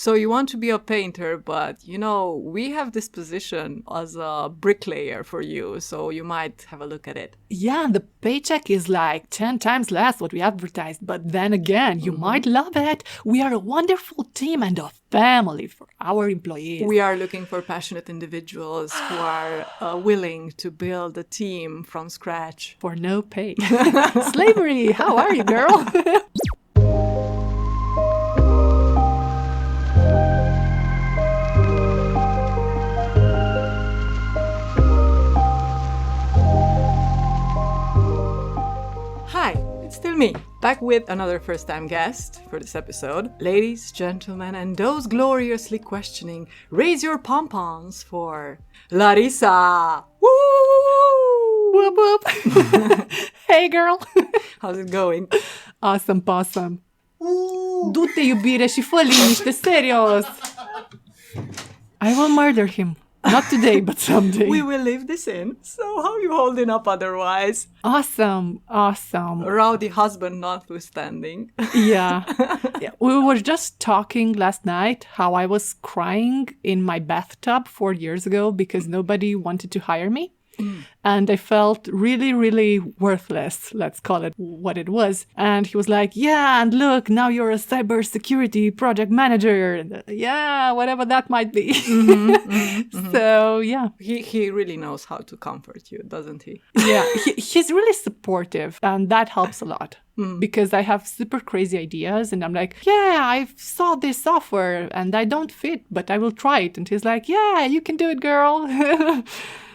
So you want to be a painter, but, we have this position as a bricklayer for you, so you might have a look at it. Yeah, and the paycheck is like 10 times less what we advertised. But then again, you might love it. We are a wonderful team and a family for our employees. We are looking for passionate individuals who are willing to build a team from scratch. For no pay. Slavery! How are you, girl? Hi, it's still me, back with another first-time guest for this episode. Ladies, gentlemen, and those gloriously questioning, raise your pom-poms for Larisa! Woo! Whoop, whoop. Hey, girl. How's it going? Awesome, possum. Du-te, iubire, și fă liniște, serios. I will murder him. Not today, but someday. We will leave this in. So how you holding up otherwise? Awesome. Rowdy husband notwithstanding. Yeah. We were just talking last night how I was crying in my bathtub 4 years ago because nobody wanted to hire me. And I felt really, really worthless, let's call it what it was. And he was like, yeah, and look, now you're a cybersecurity project manager. And, yeah, whatever that might be. So, yeah. He really knows how to comfort you, doesn't he? Yeah, he's really supportive, and that helps a lot. Because I have super crazy ideas and I'm like, yeah, I saw this software and I don't fit, but I will try it. And he's like, yeah, you can do it, girl.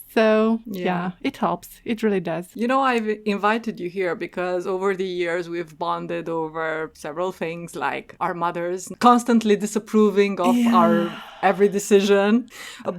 So, yeah, it helps. It really does. I've invited you here because over the years we've bonded over several things like our mothers constantly disapproving of our every decision,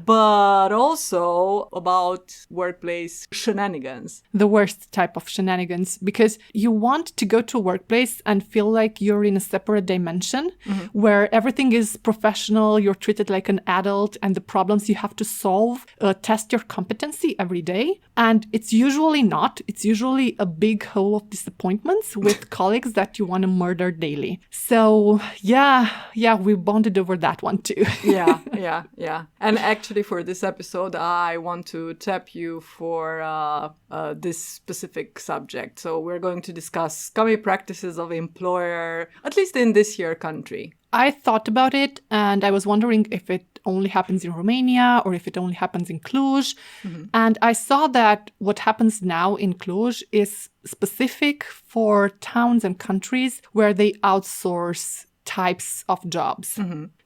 but also about workplace shenanigans. The worst type of shenanigans, because you want to go to a workplace and feel like you're in a separate dimension where everything is professional, you're treated like an adult, and the problems you have to solve test your competency every day. And it's usually not. It's usually a big hole of disappointments with colleagues that you want to murder daily. So, yeah, we bonded over that one too. Yeah. And actually for this episode, I want to tap you for this specific subject. So we're going to discuss scummy practices of employer, at least in this here country. I thought about it and I was wondering if it only happens in Romania or if it only happens in Cluj. And I saw that what happens now in Cluj is specific for towns and countries where they outsource types of jobs.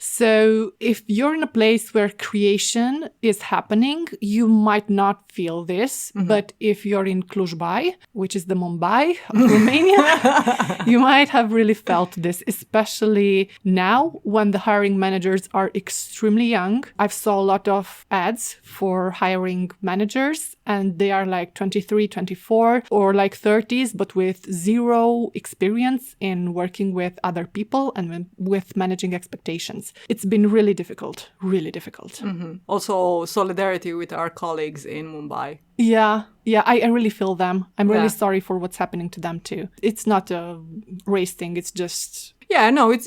So if you're in a place where creation is happening, you might not feel this. But if you're in Cluj-Bai, which is the Mumbai of Romania, you might have really felt this, especially now when the hiring managers are extremely young. I've saw a lot of ads for hiring managers and they are like 23, 24 or like 30s, but with zero experience in working with other people and with managing expectations. It's been really difficult, really difficult. Also, solidarity with our colleagues in Mumbai. Yeah, I really feel them. I'm really sorry for what's happening to them too. It's not a race thing, it's just... Yeah, no, it's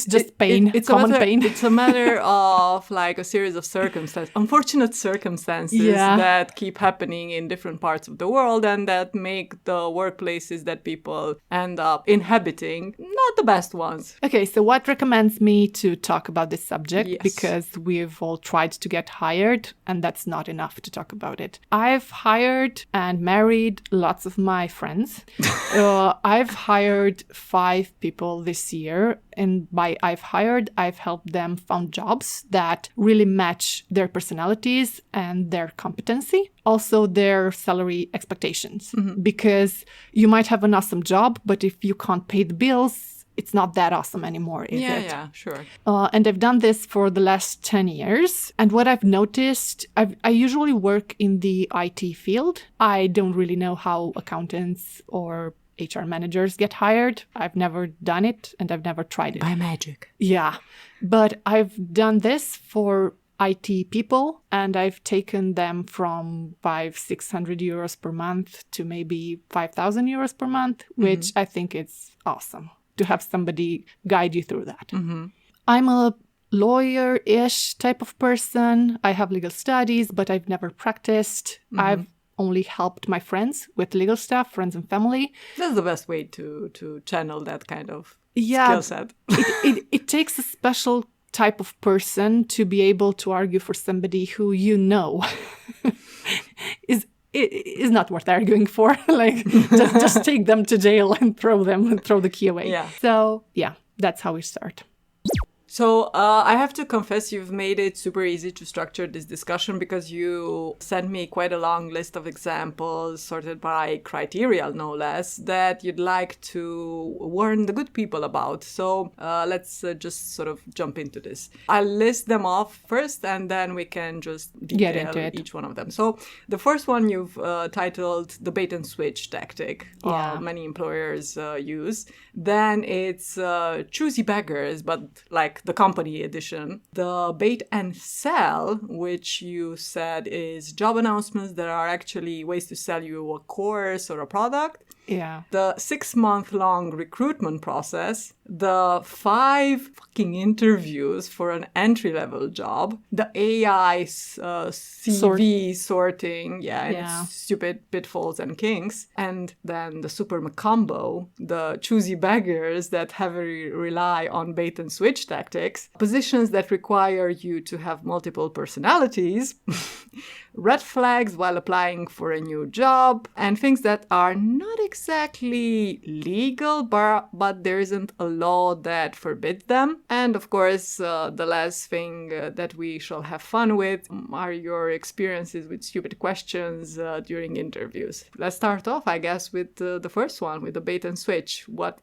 just pain, common pain. It's a matter of like a series of unfortunate circumstances that keep happening in different parts of the world and that make the workplaces that people end up inhabiting not the best ones. Okay, so what recommends me to talk about this subject? Yes. Because we've all tried to get hired and that's not enough to talk about it. I've hired and married lots of my friends. I've hired 5 people this year. And by I've helped them found jobs that really match their personalities and their competency. Also their salary expectations. Because you might have an awesome job, but if you can't pay the bills, it's not that awesome anymore, is it? Yeah, sure. And I've done this for the last 10 years. And what I've noticed, I usually work in the IT field. I don't really know how accountants or HR managers get hired. I've never done it and I've never tried it. By magic. Yeah. But I've done this for IT people and I've taken them from 500-600 euros per month to maybe 5,000 euros per month, which I think it's awesome to have somebody guide you through that. I'm a lawyer-ish type of person. I have legal studies, but I've never practiced. I've only helped my friends with legal stuff, friends and family. That's the best way to channel that kind of skill set. It takes a special type of person to be able to argue for somebody who is not worth arguing for. Like, just take them to jail and throw the key away. Yeah. So yeah, that's how we start. So I have to confess, you've made it super easy to structure this discussion because you sent me quite a long list of examples sorted by criteria, no less, that you'd like to warn the good people about. So let's just sort of jump into this. I'll list them off first and then we can just detail each one of them. So the first one you've titled the bait and switch tactic. Many employers use. Then it's Choosy beggars, but like the company edition. The bait and sell, which you said is job announcements that are actually ways to sell you a course or a product. Yeah. The 6-month-long recruitment process, the 5 fucking interviews for an entry-level job, the AI CV sorting, and its stupid pitfalls and kinks, and then the super macumbo, the choosy beggars that heavily rely on bait and switch tactics, positions that require you to have multiple personalities, red flags while applying for a new job, and things that are not exactly legal, but there isn't a law that forbids them. And of course, the last thing that we shall have fun with are your experiences with stupid questions during interviews. Let's start off, I guess, with the first one, with the bait and switch. What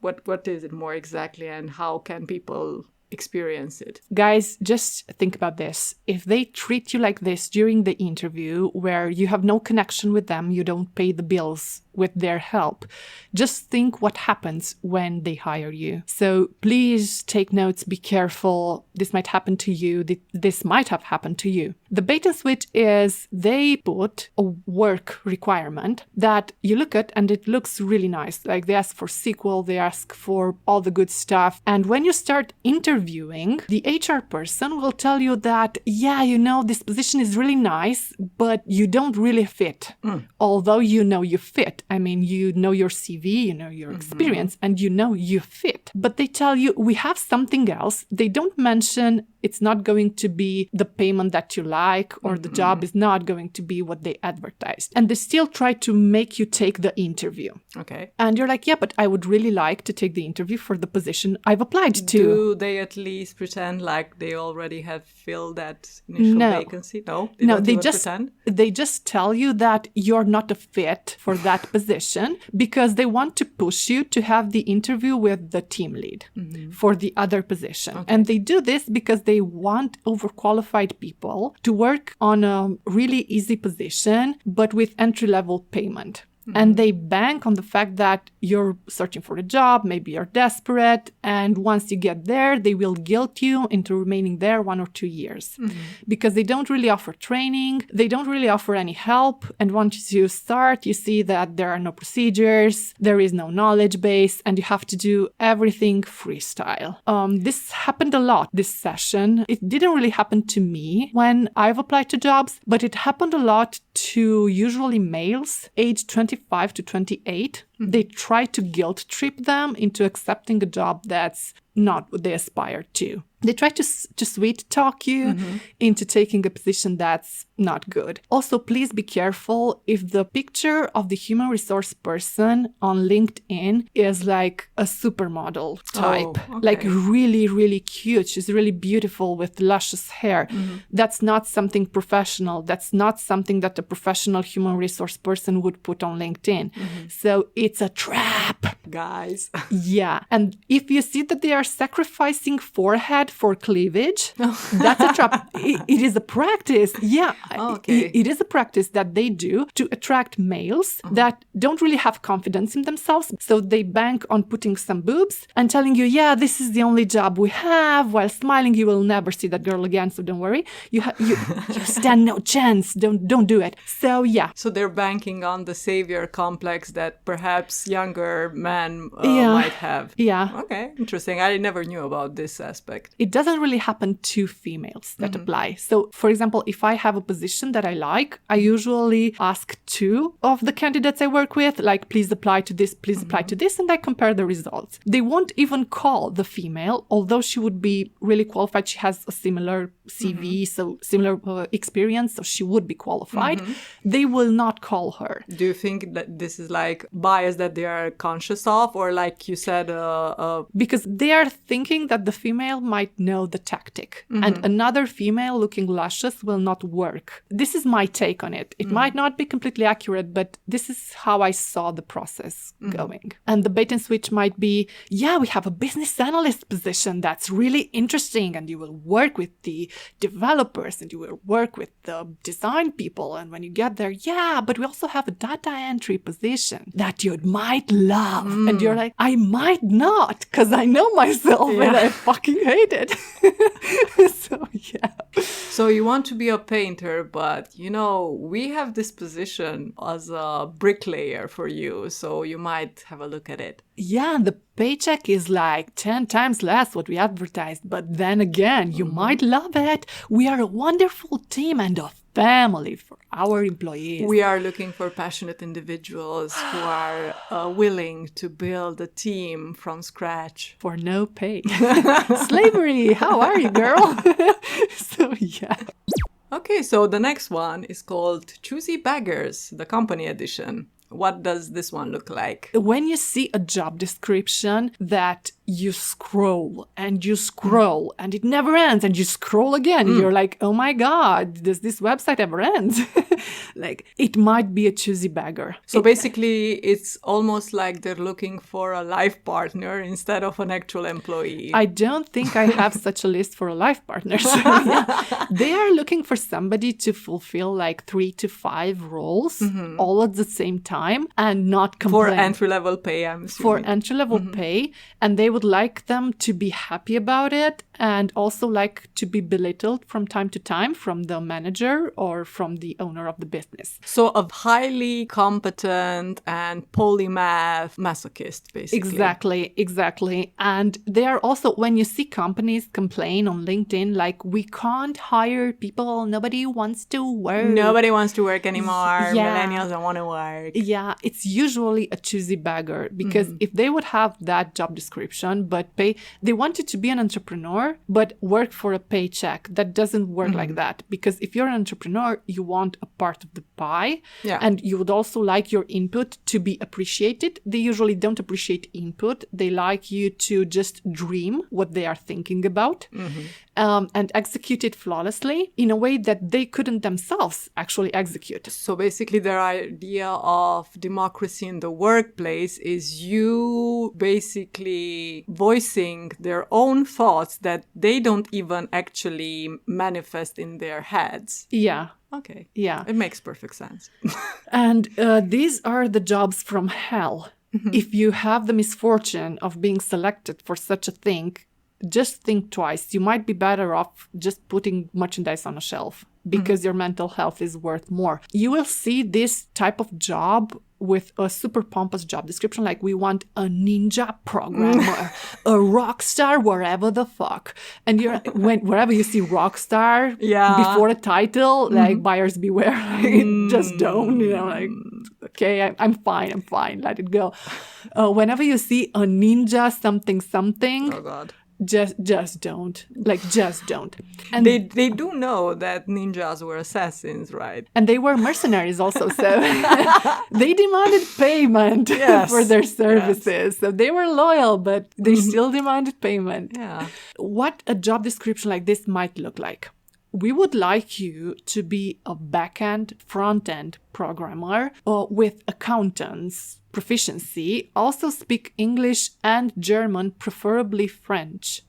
is it more exactly, and how can people experience it? Guys, just think about this. If they treat you like this during the interview, where you have no connection with them, you don't pay the bills with their help, just think what happens when they hire you. So please take notes, be careful. This might happen to you. This might have happened to you. The bait and switch is they put a work requirement that you look at and it looks really nice. Like they ask for SQL, they ask for all the good stuff. And when you start interviewing, the HR person will tell you that, this position is really nice, but you don't really fit. Although you fit. I mean, you know your CV, you know your experience, and you know you fit. But they tell you, we have something else. They don't mention it's not going to be the payment that you like, or the job is not going to be what they advertised. And they still try to make you take the interview. Okay. And you're like, yeah, but I would really like to take the interview for the position I've applied to. Do they at least pretend like they already have filled that initial vacancy? No? They just tell you that you're not a fit for that position because they want to push you to have the interview with the team lead for the other position. Okay. And they do this because they want overqualified people to work on a really easy position, but with entry-level payment. And they bank on the fact that you're searching for a job, maybe you're desperate, and once you get there, they will guilt you into remaining there 1 or 2 years. Because they don't really offer training, they don't really offer any help, and once you start, you see that there are no procedures, there is no knowledge base, and you have to do everything freestyle. This happened a lot this session. It didn't really happen to me when I've applied to jobs, but it happened a lot to usually males aged 25 to 28. They try to guilt trip them into accepting a job that's not what they aspire to. They try to sweet talk you into taking a position that's not good. Also, please be careful if the picture of the human resource person on LinkedIn is like a supermodel type, like really, really cute. She's really beautiful with luscious hair. That's not something professional. That's not something that a professional human resource person would put on LinkedIn. So it's a trap, guys. Yeah. And if you see that they are sacrificing forehead for cleavage, that's a trap. It is a practice. Yeah, Okay. It is a practice that they do to attract males that don't really have confidence in themselves. So they bank on putting some boobs and telling you, yeah, this is the only job we have, while smiling, you will never see that girl again. So don't worry. You stand no chance. Don't do it. So yeah. So they're banking on the savior complex that perhaps younger men might have. Yeah. Okay, interesting. I never knew about this aspect. It doesn't really happen to females that apply. So, for example, if I have a position that I like, I usually ask 2 of the candidates I work with, like, please apply to this, please apply to this, and I compare the results. They won't even call the female, although she would be really qualified. She has a similar CV, so similar experience, so she would be qualified. They will not call her. Do you think that this is like bias that they are conscious of, or like you said, because they are thinking that the female might know the tactic, and another female looking luscious will not work. This is my take on it. It might not be completely accurate, but this is how I saw the process going. And the bait and switch might be, yeah, we have a business analyst position that's really interesting, and you will work with the developers and you will work with the design people. And when you get there, yeah, but we also have a data entry position that you might love. And you're like, I might not, because I know myself and I fucking hate it. So, yeah. So you want to be a painter, but, we have this position as a bricklayer for you, so you might have a look at it. Yeah, the paycheck is like 10 times less what we advertised, but then again, you might love it. We are a wonderful team and a family for our employees. We are looking for passionate individuals who are willing to build a team from scratch. For no pay. Slavery, how are you, girl? So, yeah. Okay, so the next one is called Choosy Beggars, the company edition. What does this one look like? When you see a job description that you scroll and it never ends, and you scroll again, you're like, oh my God, does this website ever end? Like, it might be a choosy beggar. So basically, it's almost like they're looking for a life partner instead of an actual employee. I don't think I have such a list for a life partner. So, yeah. They are looking for somebody to fulfill like 3 to 5 roles all at the same time and not complain. For entry-level pay, I'm assuming. For entry-level pay. And they would like them to be happy about it and also like to be belittled from time to time from the manager or from the owner of the business. So a highly competent and polymath masochist, basically. Exactly. And they are also, when you see companies complain on LinkedIn, like, we can't hire people, nobody wants to work. Nobody wants to work anymore. Yeah. Millennials don't want to work. Yeah, it's usually a choosy beggar, because if they would have that job description, but they want you to be an entrepreneur, but work for a paycheck. That doesn't work like that, because if you're an entrepreneur, you want a part of the pie, and you would also like your input to be appreciated. They usually don't appreciate input. They like you to just dream what they are thinking about and execute it flawlessly in a way that they couldn't themselves actually execute. So basically their idea of democracy in the workplace is you basically voicing their own thoughts that they don't even actually manifest in their heads. Yeah. Okay. Yeah. It makes perfect sense. And these are the jobs from hell. If you have the misfortune of being selected for such a thing, just think twice. You might be better off just putting merchandise on a shelf, because your mental health is worth more. You will see this type of job with a super pompous job description, like, we want a ninja programmer, a rock star, wherever the fuck. And you're wherever you see rock star before a title, like, buyers beware. Just don't, like, okay, I'm fine, let it go. Whenever you see a ninja something, Oh God. Just don't. Like, just don't. And they do know that ninjas were assassins, right? And they were mercenaries also, so they demanded payment for their services. Yes. So they were loyal, but they still demanded payment. Yeah. What a job description like this might look like. We would like you to be a back-end, front-end programmer with accountants proficiency, also speak English and German, preferably French.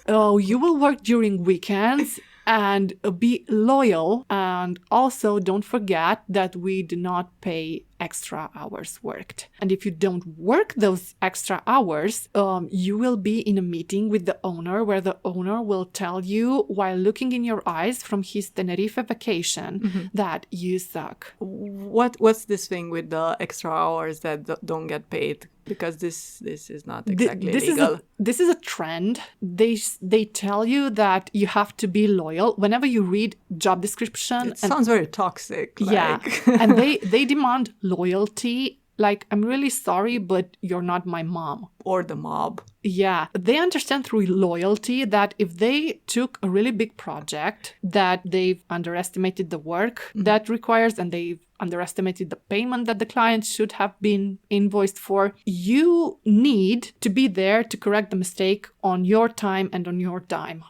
You will work during weekends and be loyal. And also don't forget that we do not pay extra hours worked. And if you don't work those extra hours, you will be in a meeting with the owner where the owner will tell you while looking in your eyes from his Tenerife vacation that you suck. What's this thing with the extra hours that don't get paid? Because this is not exactly legal. This is a trend. They tell you that you have to be loyal whenever you read job description. It sounds very toxic. Yeah, and they demand loyalty. Like, I'm really sorry, but you're not my mom. Or the mob. Yeah, they understand through loyalty that if they took a really big project that they've underestimated the work that requires, and they've underestimated the payment that the client should have been invoiced for, you need to be there to correct the mistake on your time and on your dime,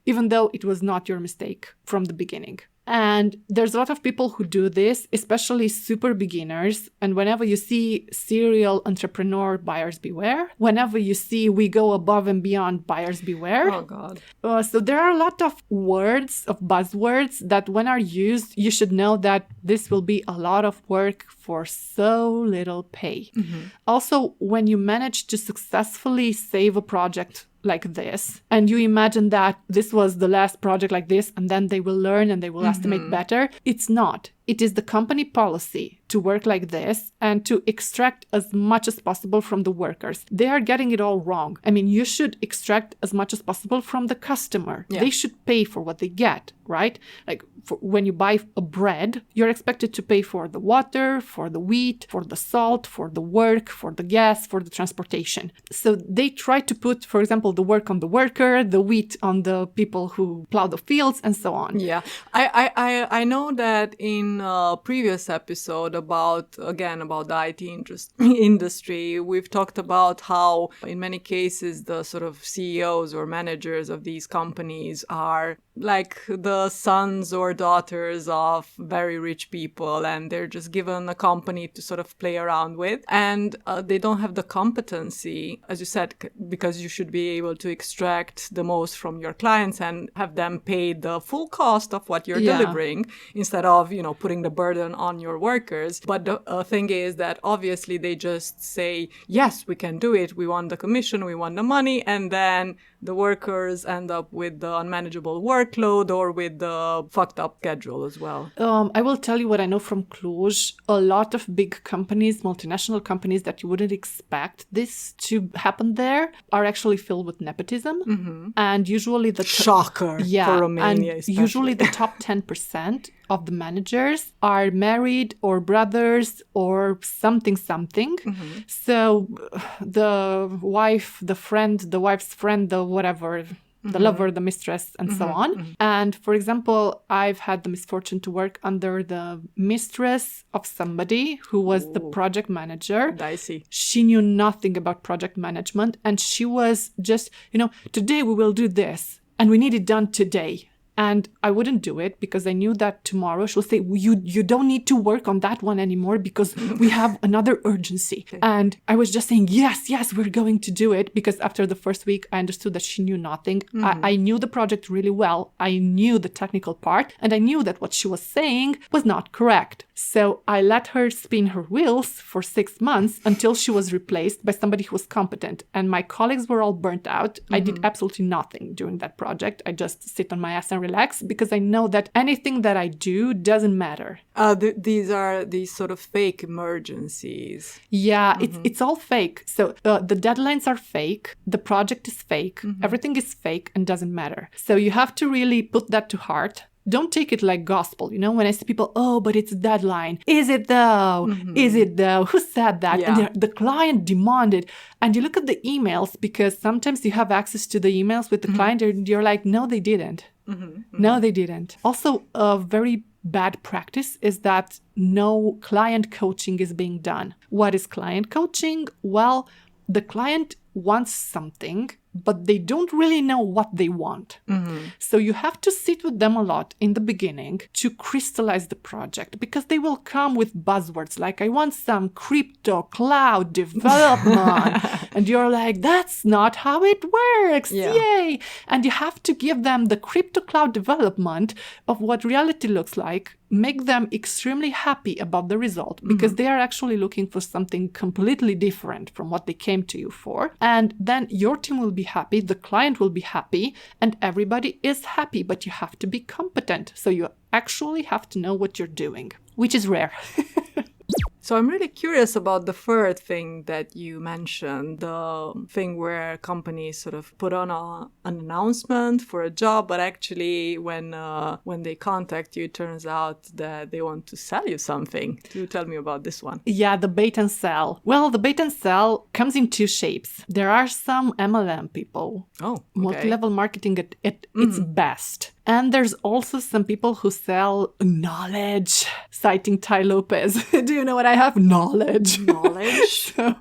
even though it was not your mistake from the beginning. And there's a lot of people who do this, especially super beginners. And whenever you see serial entrepreneur, buyers beware. Whenever you see we go above and beyond, buyers beware. Oh, God. So there are a lot of words, of buzzwords that when are used, you should know that this will be a lot of work for so little pay. Also, when you manage to successfully save a project like this, and you imagine that this was the last project like this, and then they will learn and they will estimate better. It's not. It is the company policy to work like this and to extract as much as possible from the workers. They are getting it all wrong. I mean, you should extract as much as possible from the customer. Yeah. They should pay for what they get, right? Like when you buy a bread, you're expected to pay for the water, for the wheat, for the salt, for the work, for the gas, for the transportation. So they try to put, for example, the work on the worker, the wheat on the people who plow the fields, and so on. Yeah, I know that in a previous episode about the IT industry, we've talked about how in many cases the sort of CEOs or managers of these companies are like the sons or daughters of very rich people, and they're just given a company to sort of play around with, and they don't have the competency, as you said, because you should be able to extract the most from your clients and have them pay the full cost of what you're delivering instead of, putting the burden on your workers. But the thing is that obviously they just say, yes, we can do it. We want the commission, we want the money. And then the workers end up with the unmanageable workload or with the fucked up schedule as well. I will tell you what I know from Cluj. A lot of big companies, multinational companies that you wouldn't expect this to happen there are actually filled with nepotism. And usually the... Shocker for Romania, especially. Usually the top 10% of the managers are married or brothers or something. So the wife, the friend, the wife's friend, the whatever, the lover, the mistress, and so on. And for example, I've had the misfortune to work under the mistress of somebody who was the project manager. Dicey. She knew nothing about project management, and she was just, today we will do this, and we need it done today. And I wouldn't do it because I knew that tomorrow she'll say, you don't need to work on that one anymore because we have another urgency. And I was just saying, yes, we're going to do it. Because after the first week, I understood that she knew nothing. I knew the project really well. I knew the technical part. And I knew that what she was saying was not correct. So I let her spin her wheels for 6 months until she was replaced by somebody who was competent. And my colleagues were all burnt out. I did absolutely nothing during that project. I just sit on my ass and relax because I know that anything that I do doesn't matter. These are these sort of fake emergencies. Yeah, it's all fake. So the deadlines are fake. The project is fake. Everything is fake and doesn't matter. So you have to really put that to heart. Don't take it like gospel. When I see people, but it's a deadline. Is it though? Is it though? Who said that? Yeah. And the client demanded. And you look at the emails because sometimes you have access to the emails with the client and you're like, no, they didn't. No, they didn't. Also, a very bad practice is that no client coaching is being done. What is client coaching? Well, the client wants something but they don't really know what they want. So you have to sit with them a lot in the beginning to crystallize the project, because they will come with buzzwords like, I want some crypto cloud development. And you're like, that's not how it works. Yeah. Yay. And you have to give them the crypto cloud development of what reality looks like, make them extremely happy about the result, because they are actually looking for something completely different from what they came to you for. And then your team will be happy, the client will be happy, and everybody is happy, but you have to be competent. So you actually have to know what you're doing, which is rare. So I'm really curious about the third thing that you mentioned, the thing where companies sort of put on an announcement for a job, but actually when they contact you, it turns out that they want to sell you something. Do tell me about this one. Yeah, the bait and sell. Well, the bait and sell comes in two shapes. There are some MLM people. Oh, okay. Multi-level marketing at its best. And there's also some people who sell knowledge, citing Ty Lopez. Do you know what I have? Knowledge. Knowledge? So,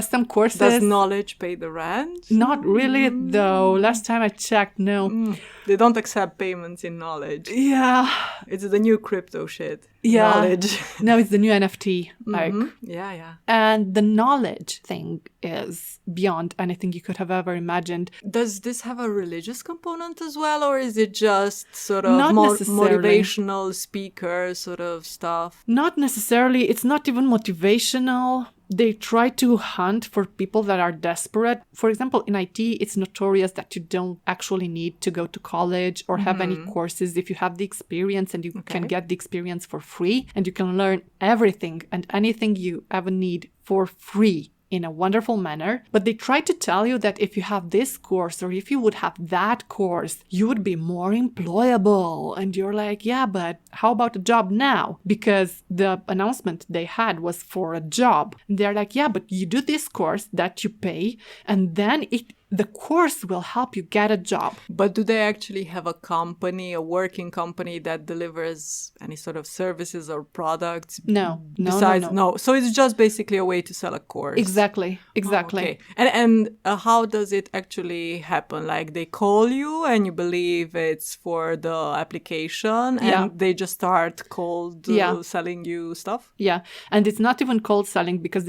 some courses. Does knowledge pay the rent? Not really, though. Last time I checked, no. They don't accept payments in knowledge. Yeah. It's the new crypto shit. Yeah. Knowledge. No, it's the new NFT. Like, Yeah. and the knowledge thing is beyond anything you could have ever imagined. Does this have a religious component as well, or is it just sort of Not necessarily. motivational speaker sort of stuff? Not necessarily. It's not even motivational. They try to hunt for people that are desperate. For example, in IT, it's notorious that you don't actually need to go to college or have any courses if you have the experience, and you can get the experience for free, and you can learn everything and anything you ever need for free in a wonderful manner. But they try to tell you that if you have this course or if you would have that course, you would be more employable. And you're like, yeah, but how about a job now? Because the announcement they had was for a job. And they're like, yeah, but you do this course that you pay, and then the course will help you get a job. But do they actually have a company, a working company that delivers any sort of services or products? No. No. So it's just basically a way to sell a course. Exactly. Okay. And how does it actually happen? Like they call you and you believe it's for the application, and they just start cold selling you stuff? Yeah. And it's not even cold selling, because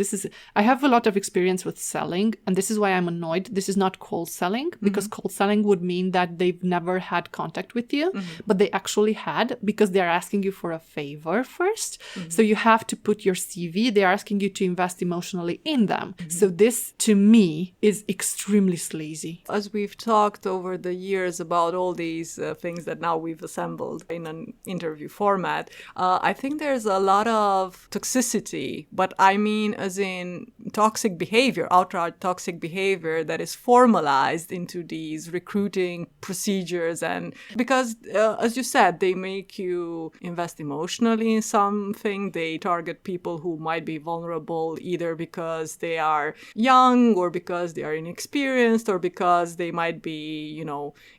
I have a lot of experience with selling, and this is why I'm annoyed. This is not cold selling, because cold selling would mean that they've never had contact with you, but they actually had, because they're asking you for a favor first. So you have to put your CV, they're asking you to invest emotionally in them. So this, to me, is extremely sleazy. As we've talked over the years about all these things that now we've assembled in an interview format, I think there's a lot of toxicity, but I mean as in toxic behavior, outright toxic behavior that is formalized into these recruiting procedures. And because, as you said, they make you invest emotionally in something. They target people who might be vulnerable either because they are young, or because they are inexperienced, or because they might be,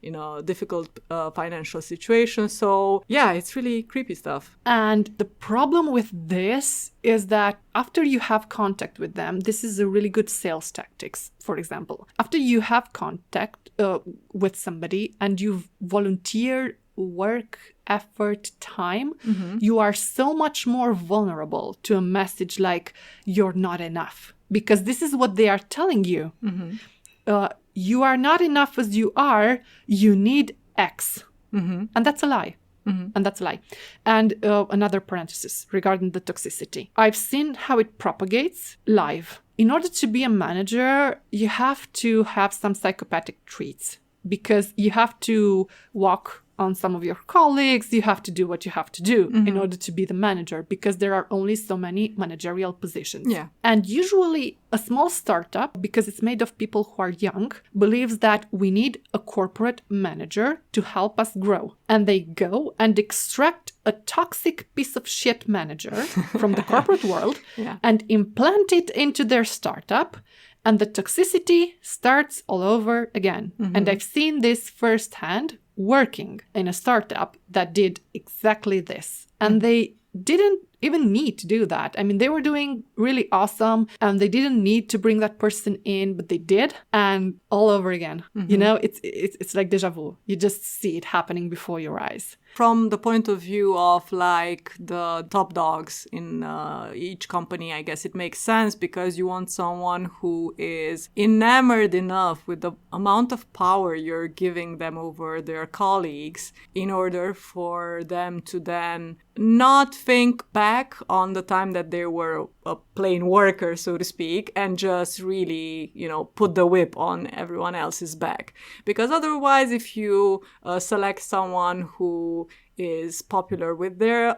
in a difficult financial situation. So yeah, it's really creepy stuff. And the problem with this is that after you have contact with them, this is a really good sales tactics, for example. After you have contact with somebody and you volunteer work, effort, time, you are so much more vulnerable to a message like, you're not enough. Because this is what they are telling you. You are not enough as you are, you need X. And that's a lie. And that's a lie. And another parenthesis regarding the toxicity. I've seen how it propagates live. In order to be a manager, you have to have some psychopathic traits, because you have to walk on some of your colleagues, you have to do what you have to do in order to be the manager, because there are only so many managerial positions. Yeah. And usually a small startup, because it's made of people who are young, believes that we need a corporate manager to help us grow. And they go and extract a toxic piece of shit manager from the corporate world and implant it into their startup. And the toxicity starts all over again. And I've seen this firsthand working in a startup that did exactly this. And they didn't even need to do that. I mean, they were doing really awesome and they didn't need to bring that person in, but they did. And all over again, you know, it's like deja vu. You just see it happening before your eyes. From the point of view of like the top dogs in each company, I guess it makes sense because you want someone who is enamored enough with the amount of power you're giving them over their colleagues in order for them to then not think back on the time that they were a plain worker, so to speak, and just really, you know, put the whip on everyone else's back. Because otherwise, if you select someone who is popular with their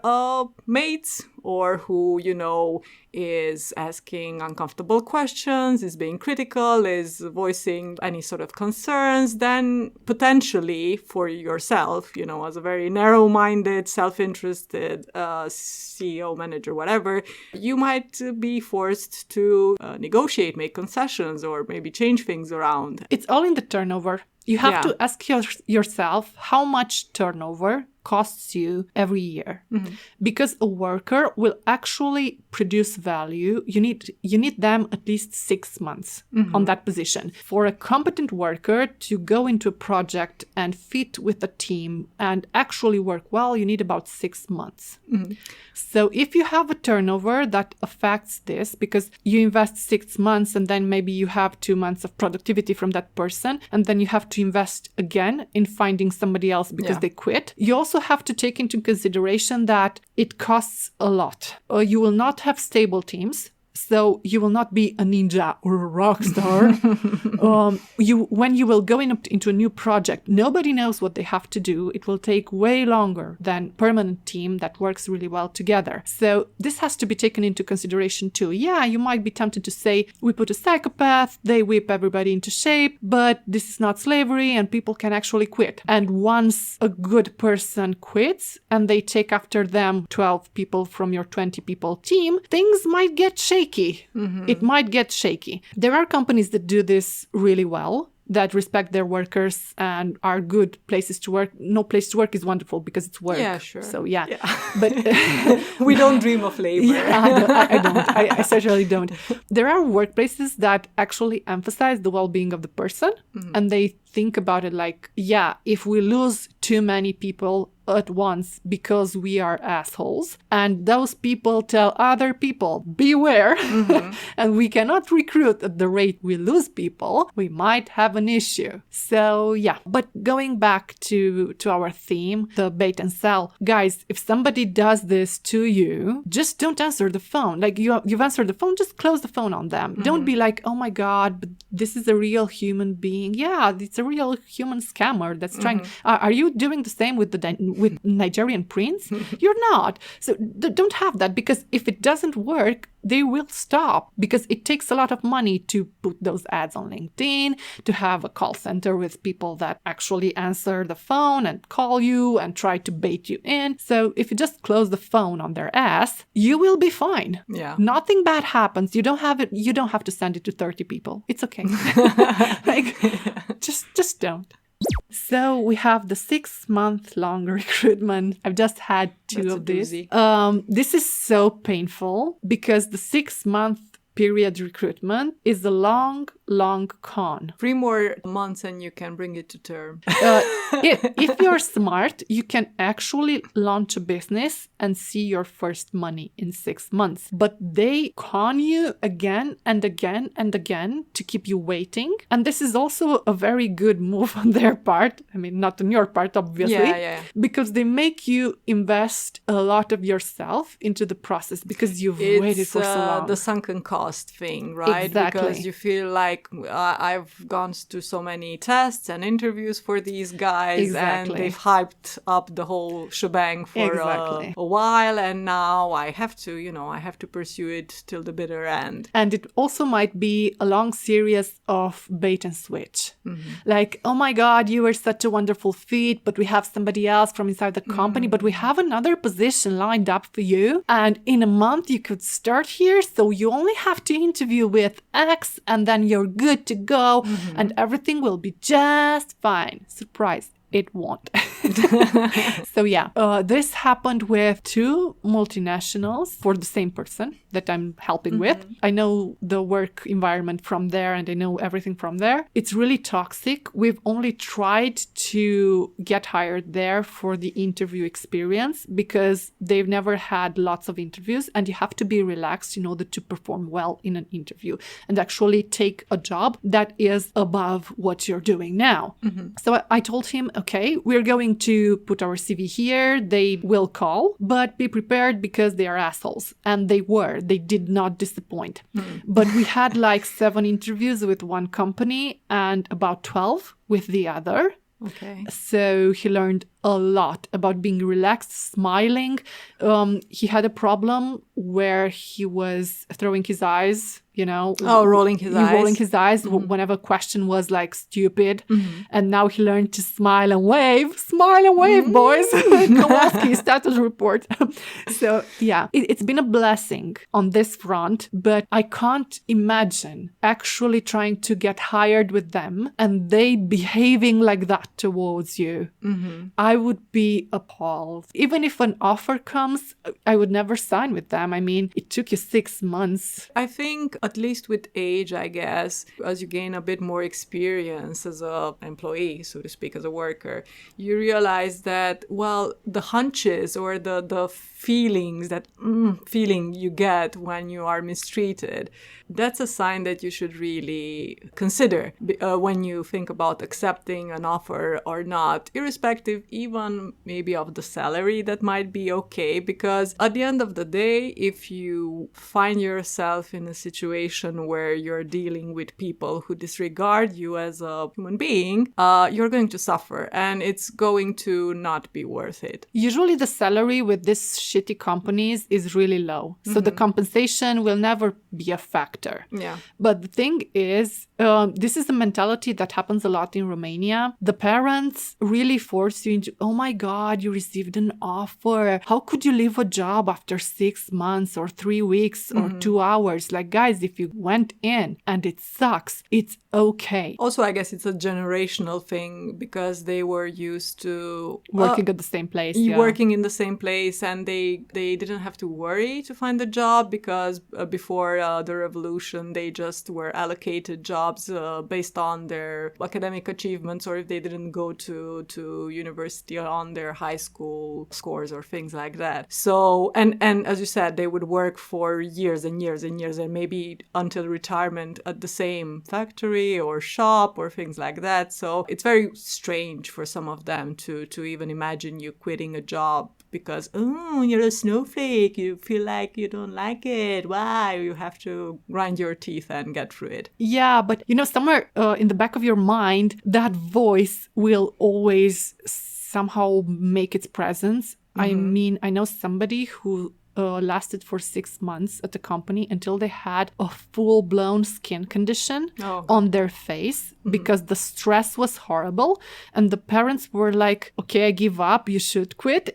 mates or who, you know, is asking uncomfortable questions, is being critical, is voicing any sort of concerns, then potentially for yourself, you know, as a very narrow-minded, self-interested CEO, manager, whatever, you might be forced to negotiate, make concessions, or maybe change things around. It's all in the turnover. You have to ask yourself how much turnover costs you every year. Because a worker will actually produce value. You need them at least 6 months on that position. For a competent worker to go into a project and fit with a team and actually work well, you need about 6 months. So if you have a turnover that affects this, because you invest 6 months and then maybe you have 2 months of productivity from that person, and then you have to invest again in finding somebody else because they quit, you also have to take into consideration that it costs a lot. You will not have stable teams. So you will not be a ninja or a rock star. When you will go into a new project, nobody knows what they have to do. It will take way longer than permanent team that works really well together. So this has to be taken into consideration too. Yeah, you might be tempted to say, we put a psychopath, they whip everybody into shape, but this is not slavery and people can actually quit. And once a good person quits and they take after them 12 people from your 20 people team, things might get shaky. It might get shaky. There are companies that do this really well, that respect their workers and are good places to work. No place to work is wonderful because it's work. Yeah, sure. So yeah. But we don't dream of labor. Yeah, I don't. I certainly don't. There are workplaces that actually emphasize the well-being of the person, and they think about it like, yeah, if we lose too many people at once because we are assholes, and those people tell other people, beware, and we cannot recruit at the rate we lose people, we might have an issue. So yeah, but going back to our theme, the bait and sell, guys, if somebody does this to you, just don't answer the phone. Like you've answered the phone, just close the phone on them. Don't be like, oh my God, but this is a real human being. Yeah, it's a real human scammer that's trying. Are you doing the same with with Nigerian prince? You're not. So don't have that, because if it doesn't work, they will stop, because it takes a lot of money to put those ads on LinkedIn, to have a call center with people that actually answer the phone and call you and try to bait you in. So if you just close the phone on their ass, you will be fine. Yeah. Nothing bad happens. You don't have to send it to 30 people. It's okay. Like, just don't. So we have the 6-month-long recruitment. I've just had two of these. This is so painful because the 6-month period recruitment is a long con. 3 more months and you can bring it to term. If you're smart, you can actually launch a business and see your first money in 6 months. But they con you again and again and again to keep you waiting. And this is also a very good move on their part. I mean, not on your part, obviously. Yeah. Because they make you invest a lot of yourself into the process because you've waited for so long. The sunken cost thing, right? Exactly. Because you feel like I've gone to so many tests and interviews for these guys, and they've hyped up the whole shebang for a while, and now I have to pursue it till the bitter end. And it also might be a long series of bait and switch. Like, oh my God, you were such a wonderful fit, but we have somebody else from inside the company, but we have another position lined up for you, and in a month you could start here, so you only have to interview with X, and then you're good to go, and everything will be just fine. Surprise, it won't. So yeah, this happened with 2 multinationals for the same person that I'm helping with. I know the work environment from there and I know everything from there. It's really toxic. We've only tried to get hired there for the interview experience because they've never had lots of interviews, and you have to be relaxed in order to perform well in an interview and actually take a job that is above what you're doing now. So I told him, okay, we're going to put our CV here. They will call, but be prepared because they are assholes. And they were. They did not disappoint. But we had like 7 interviews with one company and about 12 with the other. Okay. So he learned a lot about being relaxed, smiling. He had a problem where he was throwing his eyes, rolling his eyes. Rolling his eyes whenever a question was like stupid. And now he learned to smile and wave. Smile and wave, boys. Kowalski status report. So yeah, it's been a blessing on this front, but I can't imagine actually trying to get hired with them and they behaving like that towards you. I would be appalled. Even if an offer comes, I would never sign with them. I mean, it took you 6 months. I think at least with age, I guess, as you gain a bit more experience as a employee, so to speak, as a worker, you realize that, well, the hunches or the feelings, that feeling you get when you are mistreated, that's a sign that you should really consider when you think about accepting an offer or not, irrespective even maybe of the salary. That might be okay, because at the end of the day, if you find yourself in a situation where you're dealing with people who disregard you as a human being, you're going to suffer and it's going to not be worth it. Usually the salary with these shitty companies is really low. So the compensation will never be a factor. Yeah. But the thing is, this is a mentality that happens a lot in Romania. The parents really force you into, oh my God, you received an offer. How could you leave a job after 6 months or 3 weeks or 2 hours? Like, guys, if you went in and it sucks, it's okay. Also, I guess it's a generational thing because they were used to working at the same place. Working in the same place, and they didn't have to worry to find a job because before the revolution, they just were allocated jobs based on their academic achievements, or if they didn't go to university on their high school scores or things like that. So, and as you said, they would work for years and years and years and maybe until retirement at the same factory or shop or things like that. So it's very strange for some of them to even imagine you quitting a job because, oh, you're a snowflake, you feel like you don't like it. Why? You have to grind your teeth and get through it. Yeah, but somewhere in the back of your mind, that voice will always somehow make its presence. I mean, I know somebody who lasted for 6 months at the company until they had a full-blown skin condition on their face because the stress was horrible. And the parents were like, okay, I give up. You should quit.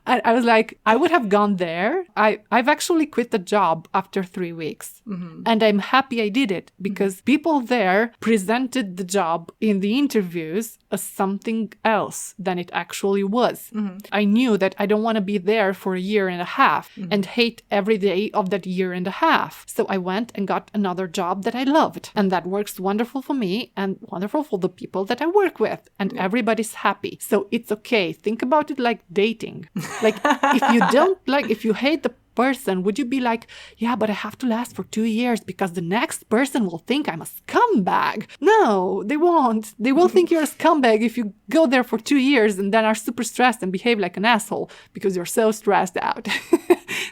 And I was like, I would have gone there. I've actually quit the job after 3 weeks. And I'm happy I did it because people there presented the job in the interviews as something else than it actually was. I knew that I don't want to be there for a year and a half and hate every day of that year and a half. So I went and got another job that I loved. And that works wonderful for me and wonderful for the people that I work with. And everybody's happy. So it's okay. Think about it like dating. Like, if you hate the person, would you be like, yeah, but I have to last for 2 years because the next person will think I'm a scumbag? No, they won't. They will think you're a scumbag if you go there for 2 years and then are super stressed and behave like an asshole because you're so stressed out.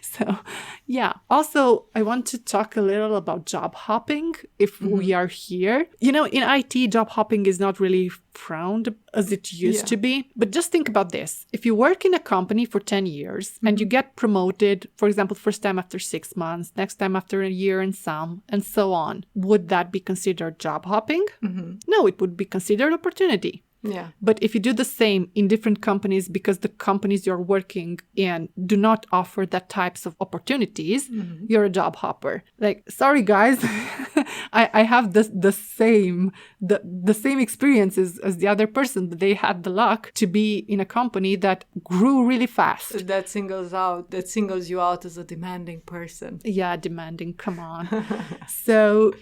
So, yeah. Also, I want to talk a little about job hopping if we are here. In IT, job hopping is not really frowned as it used to be. But just think about this. If you work in a company for 10 years and you get promoted, for example, first time after 6 months, next time after a year and some, and so on, would that be considered job hopping? No, it would be considered opportunity. Yeah. But if you do the same in different companies because the companies you're working in do not offer that types of opportunities, you're a job hopper. Like, sorry guys, I have the same experiences as the other person, but they had the luck to be in a company that grew really fast. That singles you out as a demanding person. Yeah, demanding, come on. So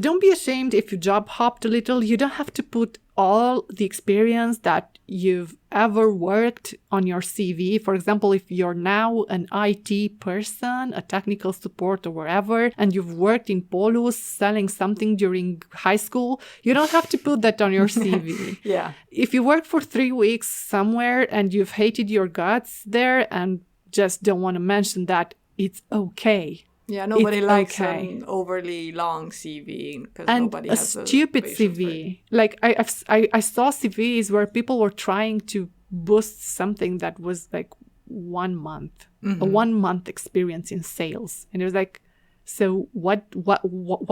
don't be ashamed if you job hopped a little. You don't have to put all the experience that you've ever worked on your CV. For example, if you're now an IT person, a technical support or wherever, and you've worked in Polus selling something during high school, you don't have to put that on your CV. Yeah. If you work for 3 weeks somewhere and you've hated your guts there and just don't want to mention that, it's okay. Yeah, nobody It's likes okay. an overly long CV because And nobody a has stupid patience for it. CV. Like I saw CVs where people were trying to boost something that was like 1 month, a 1 month experience in sales, and it was like, so what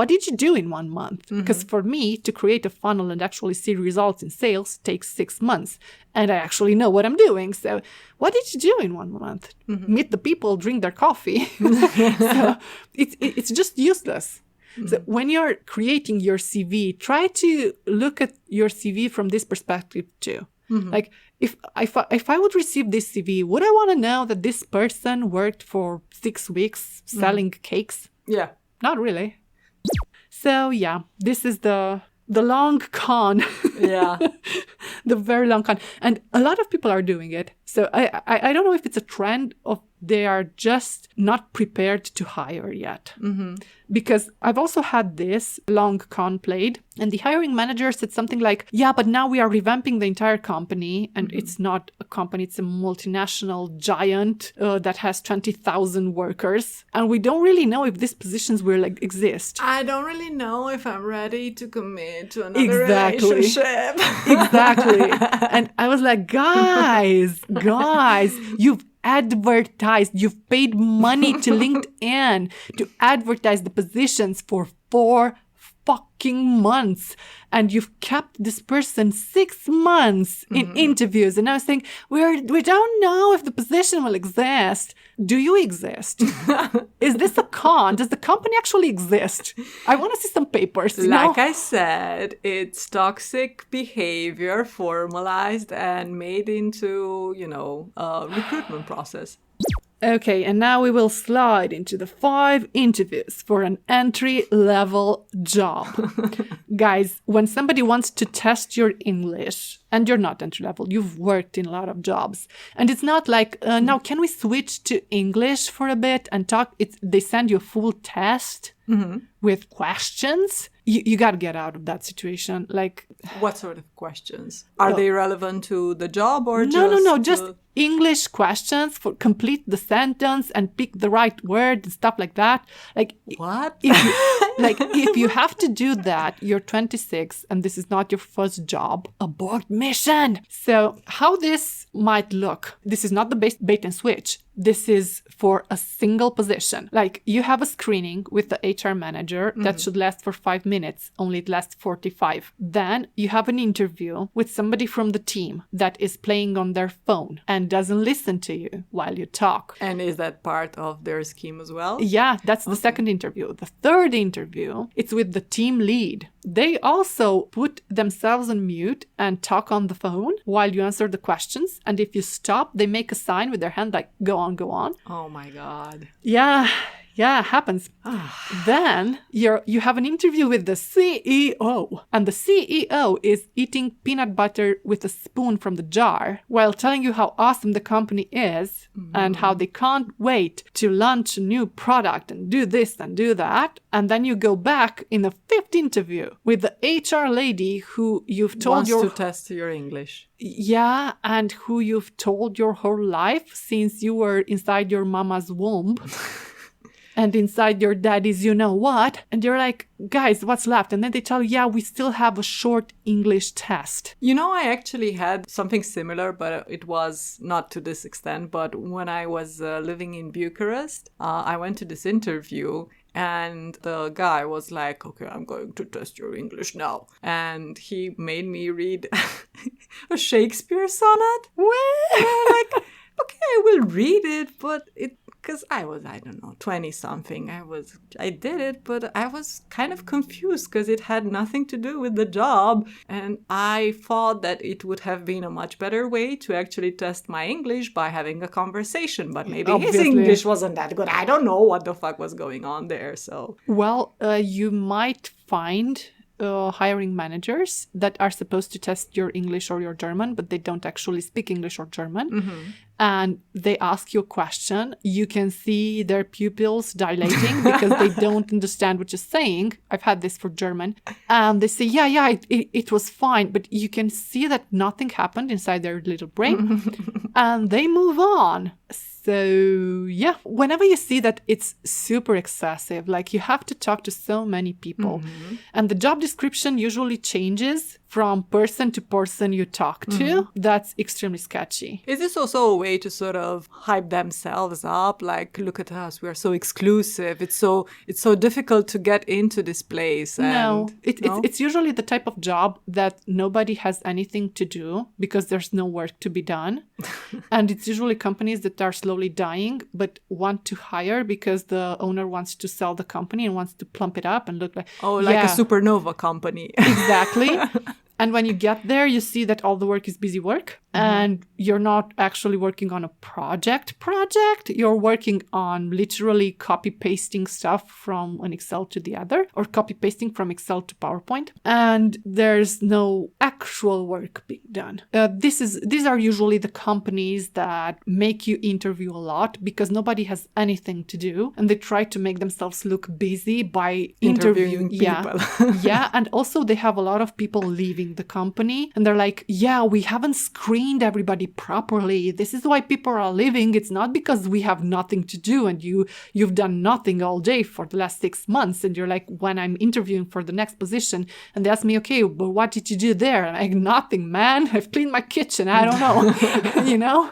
did you do in 1 month? Because for me to create a funnel and actually see results in sales takes 6 months, and I actually know what I'm doing. So what did you do in 1 month? Meet the people, drink their coffee. So it's just useless. So when you're creating your CV, try to look at your CV from this perspective too. Like if I would receive this CV, would I want to know that this person worked for 6 weeks selling cakes? Yeah. Not really. So yeah, this is the long con. Yeah. The very long con. And a lot of people are doing it. So I don't know if it's a trend of they are just not prepared to hire yet. Because I've also had this long con played, and the hiring manager said something like, yeah, but now we are revamping the entire company, and it's not a company, it's a multinational giant that has 20,000 workers, and we don't really know if these positions will exist. I don't really know if I'm ready to commit to another Exactly. relationship. Exactly. And I was like, guys, you've advertised, you've paid money to LinkedIn to advertise the positions for 4 fucking months, and you've kept this person 6 months in interviews, and I was saying, we don't know if the position will exist. Do you exist? Is this a con? Does the company actually exist? I want to see some papers. Like I said, it's toxic behavior formalized and made into, a recruitment process. Okay, and now we will slide into the 5 interviews for an entry-level job. Guys, when somebody wants to test your English, and you're not entry-level, you've worked in a lot of jobs, and it's not like, now can we switch to English for a bit and talk? They send you a full test with questions. You got to get out of that situation. Like, what sort of questions? Are they relevant to the job or just English questions for complete the sentence and pick the right word and stuff like that. Like, what? If you have to do that, you're 26 and this is not your first job, abort mission. So how this might look, this is not the bait and switch. This is for a single position. Like, you have a screening with the HR manager that should last for 5 minutes. Only it lasts 45. Then you have an interview with somebody from the team that is playing on their phone and doesn't listen to you while you talk. And is that part of their scheme as well? Yeah, that's the second interview. The third interview, it's with the team lead. They also put themselves on mute and talk on the phone while you answer the questions. And if you stop, they make a sign with their hand like, go on, go on. Oh my God. Yeah, happens. Then you have an interview with the CEO, and the CEO is eating peanut butter with a spoon from the jar while telling you how awesome the company is and how they can't wait to launch a new product and do this and do that. And then you go back in the 5th interview with the HR lady who you've told wants to test your English. Yeah, and who you've told your whole life since you were inside your mama's womb. And inside your daddy's you know what. And you're like, guys, what's left? And then they tell you, yeah, we still have a short English test. I actually had something similar, but it was not to this extent. But when I was living in Bucharest, I went to this interview And the guy was like, okay, I'm going to test your English now. And he made me read a Shakespeare sonnet. And I'm like, okay, I will read it, but because I was, I don't know, 20 something. I did it, but I was kind of confused because it had nothing to do with the job. And I thought that it would have been a much better way to actually test my English by having a conversation. But maybe his Obviously. English wasn't that good. I don't know what the fuck was going on there. So, Well, you might find hiring managers that are supposed to test your English or your German, but they don't actually speak English or German. And they ask you a question. You can see their pupils dilating because they don't understand what you're saying. I've had this for German. And they say, yeah, it was fine. But you can see that nothing happened inside their little brain. And they move on. So, yeah, whenever you see that it's super excessive, like you have to talk to so many people. And the job description usually changes from person to person you talk to. That's extremely sketchy. Is this also a way to sort of hype themselves up? Like, look at us, we are so exclusive. It's so difficult to get into this place. No, it's usually the type of job that nobody has anything to do because there's no work to be done. And it's usually companies that are slowly dying but want to hire because the owner wants to sell the company and wants to plump it up and look like... Oh, like a supernova company. Exactly. And when you get there, you see that all the work is busy work and you're not actually working on a project. You're working on literally copy-pasting stuff from an Excel to the other or copy-pasting from Excel to PowerPoint. And there's no actual work being done. These are usually the companies that make you interview a lot because nobody has anything to do. And they try to make themselves look busy by interviewing people. Yeah. And also they have a lot of people leaving the company and they're like, yeah, we haven't screened everybody properly. This is why people are leaving. It's not because we have nothing to do and you've done nothing all day for the last 6 months. And you're like, when I'm interviewing for the next position and they ask me, okay, but what did you do there? I'm like, nothing, man. I've cleaned my kitchen. I don't know, you know?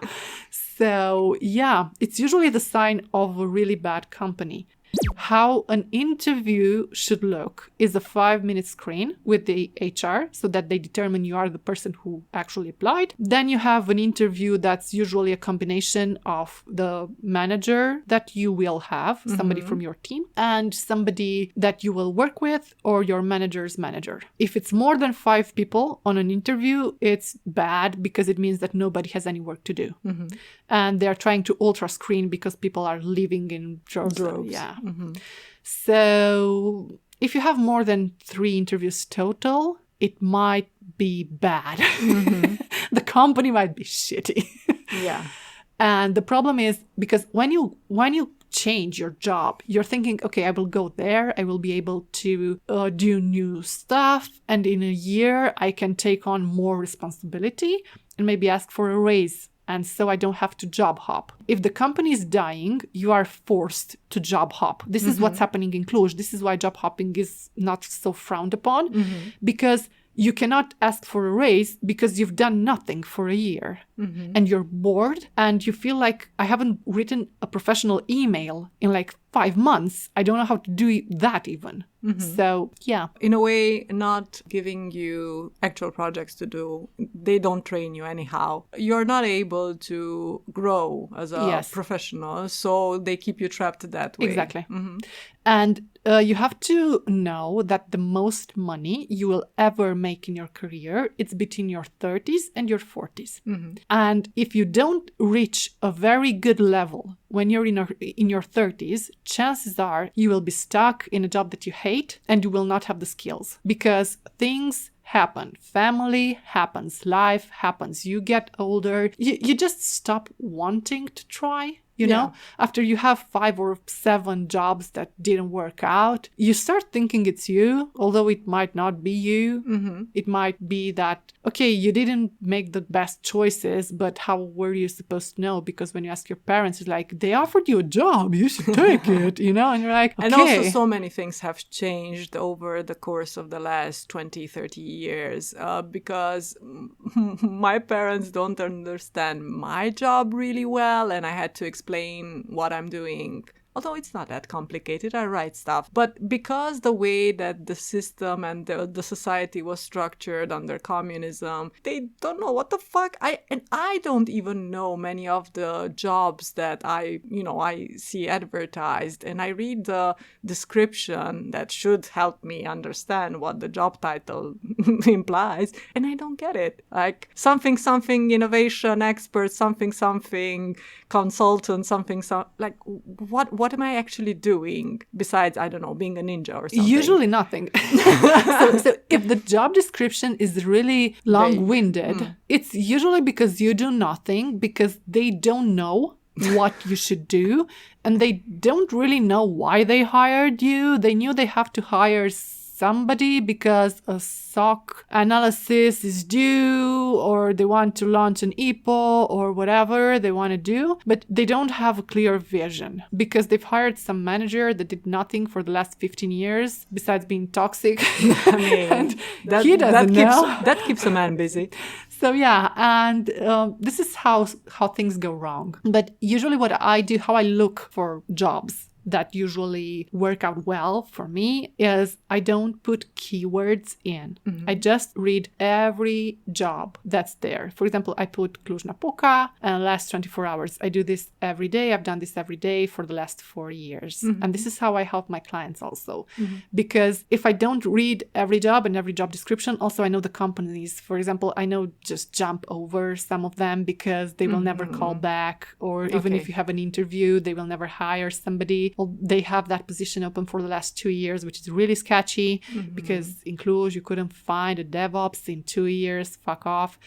So yeah, it's usually the sign of a really bad company. How an interview should look is a 5-minute screen with the HR so that they determine you are the person who actually applied. Then you have an interview that's usually a combination of the manager that you will have, somebody from your team, and somebody that you will work with or your manager's manager. If it's more than 5 people on an interview, it's bad because it means that nobody has any work to do. And they're trying to ultra screen because people are leaving in droves. Yeah. So if you have more than 3 interviews total, it might be bad. The company might be shitty. Yeah. And the problem is because when you change your job, you're thinking, okay, I will go there. I will be able to do new stuff. And in a year, I can take on more responsibility and maybe ask for a raise. And so I don't have to job hop. If the company is dying, you are forced to job hop. This is what's happening in Cluj. This is why job hopping is not so frowned upon because you cannot ask for a raise because you've done nothing for a year and you're bored and you feel like I haven't written a professional email in like 5 months. I don't know how to do that even. So, yeah. In a way, not giving you actual projects to do, they don't train you anyhow. You're not able to grow as a professional, so they keep you trapped that way. Exactly. And you have to know that the most money you will ever make in your career, it's between your 30s and your 40s. And if you don't reach a very good level when you're in your 30s, chances are you will be stuck in a job that you hate and you will not have the skills because things happen. Family happens. Life happens. You get older. You just stop wanting to try. You know, after you have 5 or 7 jobs that didn't work out, you start thinking it's you, although it might not be you. It might be that, okay, you didn't make the best choices, but how were you supposed to know? Because when you ask your parents, it's like, they offered you a job, you should take it, you know? And you're like, okay. And also so many things have changed over the course of the last 20, 30 years because my parents don't understand my job really well and I had to explain what I'm doing although it's not that complicated, I write stuff. But because the way that the system and the society was structured under communism, they don't know what the fuck. I don't even know many of the jobs that I see advertised, and I read the description that should help me understand what the job title implies, and I don't get it. Like something innovation expert, something consultant, like what am I actually doing besides, I don't know, being a ninja or something? Usually nothing. so if the job description is really long-winded, it's usually because you do nothing, because they don't know what you should do, and they don't really know why they hired you. They knew they have to hire somebody because a SOC analysis is due, or they want to launch an EPO, or whatever they want to do, but they don't have a clear vision because they've hired some manager that did nothing for the last 15 years besides being toxic. I mean, he doesn't know. That keeps a man busy. So yeah, and this is how things go wrong. But usually what I do, how I look for jobs that usually work out well for me, is I don't put keywords in. I just read every job that's there. For example, I put Cluj-Napoca and last 24 hours. I do this every day. I've done this every day for the last 4 years. And this is how I help my clients also. Because if I don't read every job and every job description, also I know the companies. For example, I know just jump over some of them because they will never call back, or even if you have an interview, they will never hire somebody. Well, they have that position open for the last 2 years, which is really sketchy because in Cluj you couldn't find a DevOps in 2 years. Fuck off.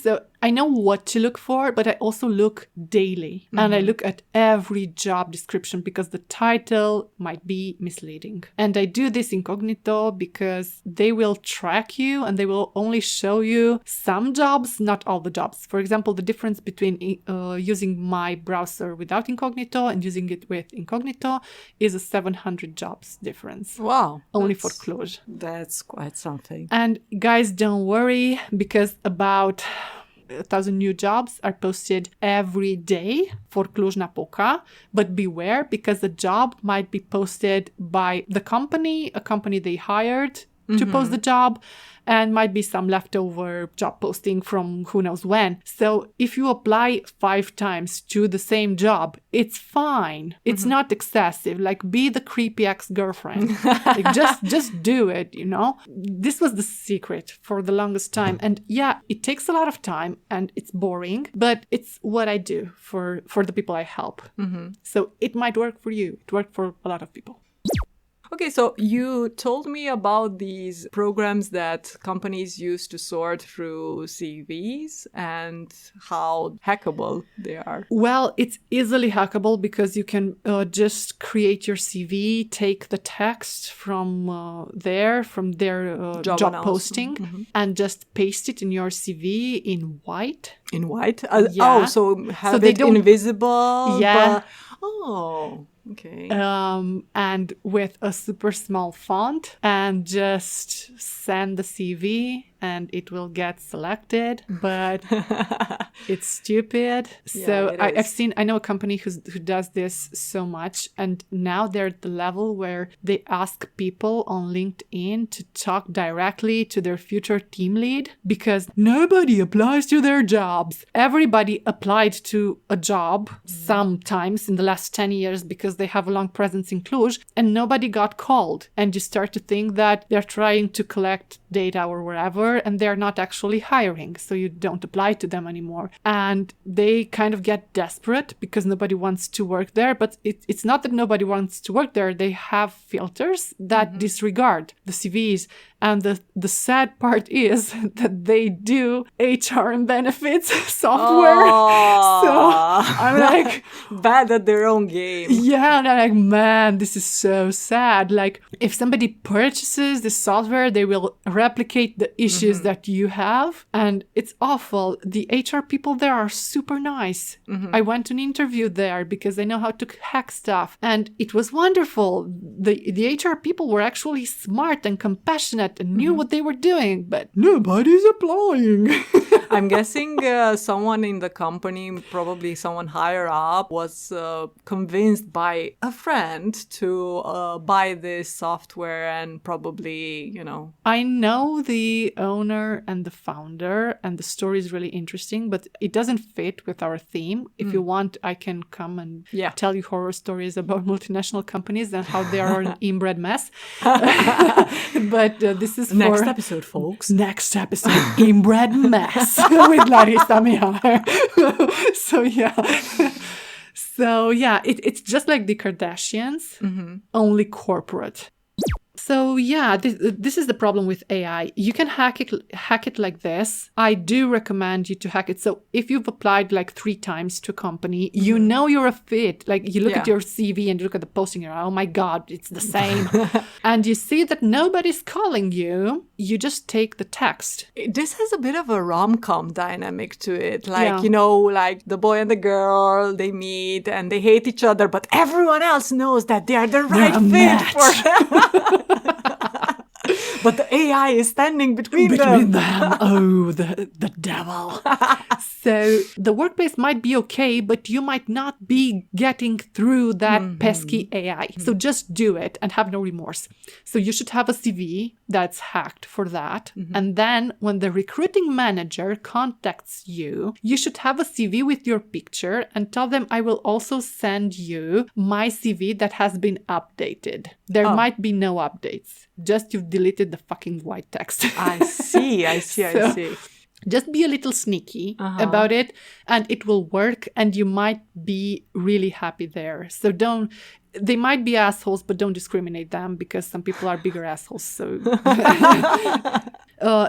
So I know what to look for, but I also look daily and I look at every job description because the title might be misleading. And I do this incognito because they will track you and they will only show you some jobs, not all the jobs. For example, the difference between using my browser without incognito and using it with incognito is a 700 jobs difference. Wow. Only for Cluj. That's quite something. And guys, don't worry, because about 1,000 new jobs are posted every day for Cluj-Napoca, but beware because the job might be posted by the company, a company they hired to post the job, and might be some leftover job posting from who knows when. So if you apply 5 times to the same job, it's fine. It's not excessive. Like, be the creepy ex-girlfriend. Like, just do it, This was the secret for the longest time. And yeah, it takes a lot of time and it's boring, but it's what I do for the people I help. So it might work for you. It worked for a lot of people. Okay, so you told me about these programs that companies use to sort through CVs and how hackable they are. Well, it's easily hackable because you can just create your CV, take the text from their job posting, and just paste it in your CV in white. In white? Yeah. Oh, so have it invisible? Yeah. Okay. And with a super small font, and just send the CV and it will get selected, but it's stupid. Yeah, so I know a company who does this so much, and now they're at the level where they ask people on LinkedIn to talk directly to their future team lead because nobody applies to their jobs. Everybody applied to a job sometimes in the last 10 years because they have a long presence in Cluj, and nobody got called. And you start to think that they're trying to collect data or wherever, and they're not actually hiring, so you don't apply to them anymore. And they kind of get desperate because nobody wants to work there, but it's not that nobody wants to work there. They have filters that disregard the CVs. And the sad part is that they do HR and benefits software. So I'm like... bad at their own game. Yeah, and I'm like, man, this is so sad. Like, if somebody purchases this software, they will replicate the issues that you have. And it's awful. The HR people there are super nice. I went to an interview there because they know how to hack stuff. And it was wonderful. The HR people were actually smart and compassionate and knew what they were doing, but nobody's applying. I'm guessing someone in the company, probably someone higher up, was convinced by a friend to buy this software and probably, I know the owner and the founder, and the story is really interesting, but it doesn't fit with our theme. If you want, I can come and tell you horror stories about multinational companies and how they are an inbred mess. But this is next episode, folks. Next episode, inbred mess with Larisa and So it's just like the Kardashians, only corporate. So this is the problem with AI. You can hack it like this. I do recommend you to hack it. So if you've applied like 3 times to a company, you know you're a fit. Like you look at your CV and you look at the posting, you're like, oh my God, it's the same. And you see that nobody's calling you. You just take the text. This has a bit of a rom-com dynamic to it. Like, like the boy and the girl, they meet and they hate each other, but everyone else knows that they are the right fit for them. But the AI is standing between them. Oh, the devil. So the workplace might be okay, but you might not be getting through that pesky AI. So just do it and have no remorse. So you should have a CV that's hacked for that. And then when the recruiting manager contacts you, you should have a CV with your picture and tell them, I will also send you my CV that has been updated. There might be no updates. Just you've deleted the fucking white text. I see. Just be a little sneaky about it and it will work and you might be really happy there. So they might be assholes, but don't discriminate them because some people are bigger assholes. So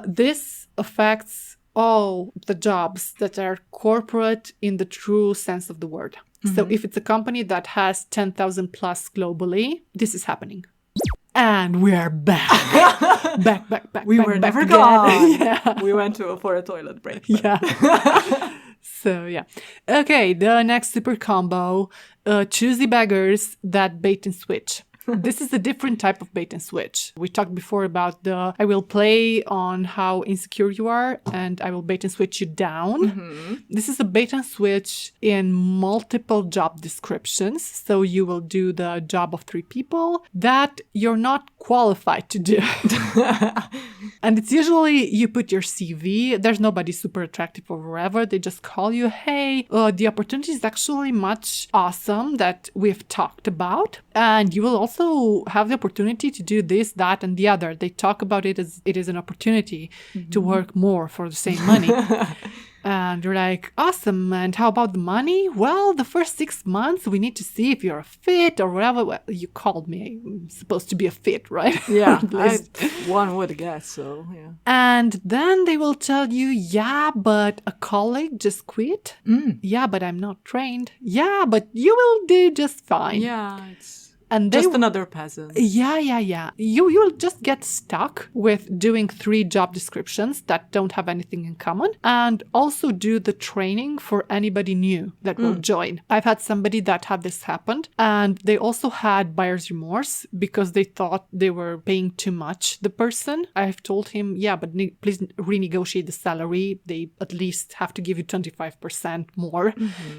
this affects all the jobs that are corporate in the true sense of the word. So if it's a company that has 10,000 plus globally, this is happening. And we are back. back. We were never gone. We went for a toilet break. So, okay, the next super combo, Choosy beggars that bait and switch. This is a different type of bait and switch. We talked before about I will play on how insecure you are and I will bait and switch you down. This is a bait and switch in multiple job descriptions. So you will do the job of 3 people that you're not qualified to do. And it's usually you put your CV. There's nobody super attractive or whatever. They just call you, hey, the opportunity is actually much awesome that we've talked about. And you will also have the opportunity to do this, that, and the other. They talk about it as it is an opportunity to work more for the same money. And you're like, awesome. And how about the money? Well, the first 6 months, we need to see if you're a fit or whatever. Well, you called me. I'm supposed to be a fit, right? Yeah, one would guess so, yeah. And then they will tell you, yeah, but a colleague just quit. Yeah, but I'm not trained. Yeah, but you will do just fine. Yeah, it's... And just another peasant. Yeah. You'll just get stuck with doing 3 job descriptions that don't have anything in common and also do the training for anybody new that will join. I've had somebody that had this happen and they also had buyer's remorse because they thought they were paying too much the person. I've told him, yeah, but please renegotiate the salary. They at least have to give you 25% more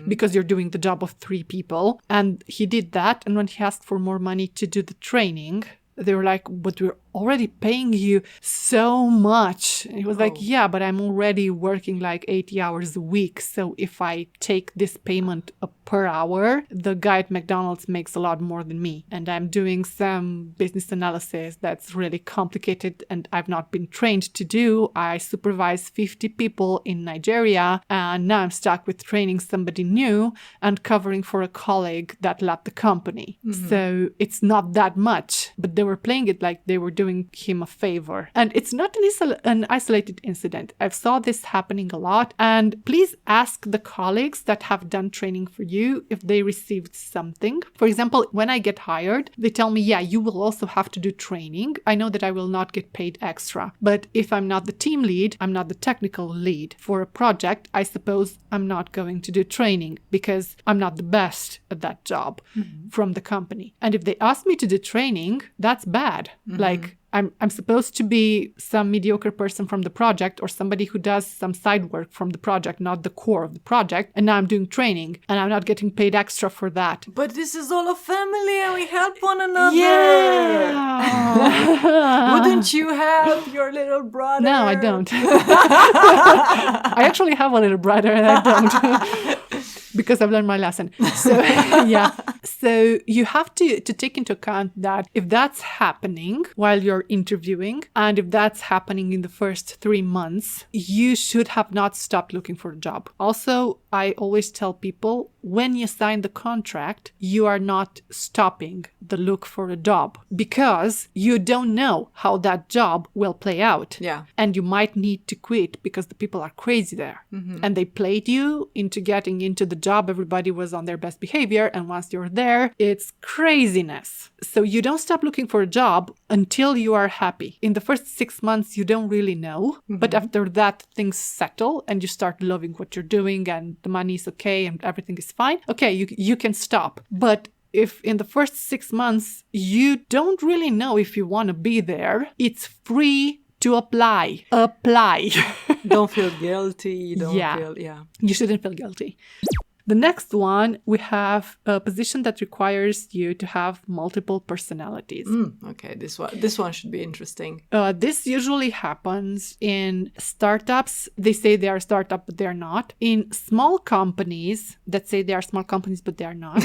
because you're doing the job of 3 people. And he did that. And when he asked for more money to do the training, they were like, but we're already paying you so much. And he was like, yeah, but I'm already working like 80 hours a week. So if I take this payment per hour, the guy at McDonald's makes a lot more than me. And I'm doing some business analysis that's really complicated and I've not been trained to do. I supervise 50 people in Nigeria and now I'm stuck with training somebody new and covering for a colleague that left the company. So it's not that much, but they were playing it like they were doing him a favor. And it's not an isolated incident. I've saw this happening a lot. And please ask the colleagues that have done training for you if they received something. For example, when I get hired, they tell me, yeah, you will also have to do training. I know that I will not get paid extra. But if I'm not the team lead, I'm not the technical lead for a project, I suppose I'm not going to do training because I'm not the best at that job from the company. And if they ask me to do training, that's bad. Like I'm supposed to be some mediocre person from the project or somebody who does some side work from the project, not the core of the project. And now I'm doing training and I'm not getting paid extra for that. But this is all a family and we help one another. Yeah. Wouldn't you help your little brother? No, I don't. I actually have a little brother and I don't. Because I've learned my lesson. So, yeah. So you have to take into account that if that's happening while you're interviewing, and if that's happening in the first 3 months, you should have not stopped looking for a job. Also, I always tell people, when you sign the contract, you are not stopping the look for a job because you don't know how that job will play out. Yeah. And you might need to quit because the people are crazy there. Mm-hmm. And they played you into getting into the job. Everybody was on their best behavior. And once you're there, it's craziness. So you don't stop looking for a job until you are happy. In the first 6 months, you don't really know. Mm-hmm. But after that, things settle and you start loving what you're doing and the money is okay and everything is fine. Okay, you can stop. But if in the first 6 months, you don't really know if you want to be there, it's free to apply. Apply. Don't feel guilty. You shouldn't feel guilty. The next one, we have a position that requires you to have multiple personalities. Okay, this one should be interesting. This usually happens in startups. They say they are a startup, but they're not. In small companies that say they are small companies, but they are not.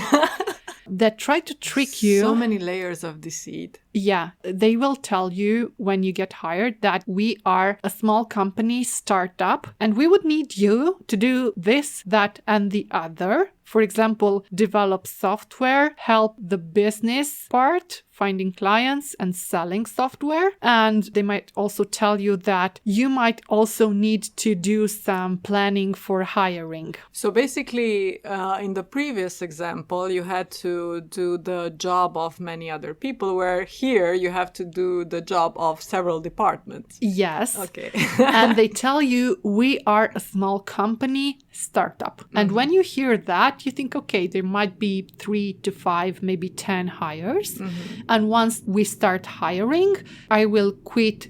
That try to trick you. So many layers of deceit. Yeah, they will tell you when you get hired that we are a small company startup and we would need you to do this, that, and the other. For example, develop software, help the business part, finding clients and selling software. And they might also tell you that you might also need to do some planning for hiring. So basically, in the previous example, you had to do the job of many other people, where here you have to do the job of several departments. Yes. Okay. And they tell you we are a small company startup. And when you hear that, you think, okay, there might be 3 to 5, maybe 10 hires. And once we start hiring, I will quit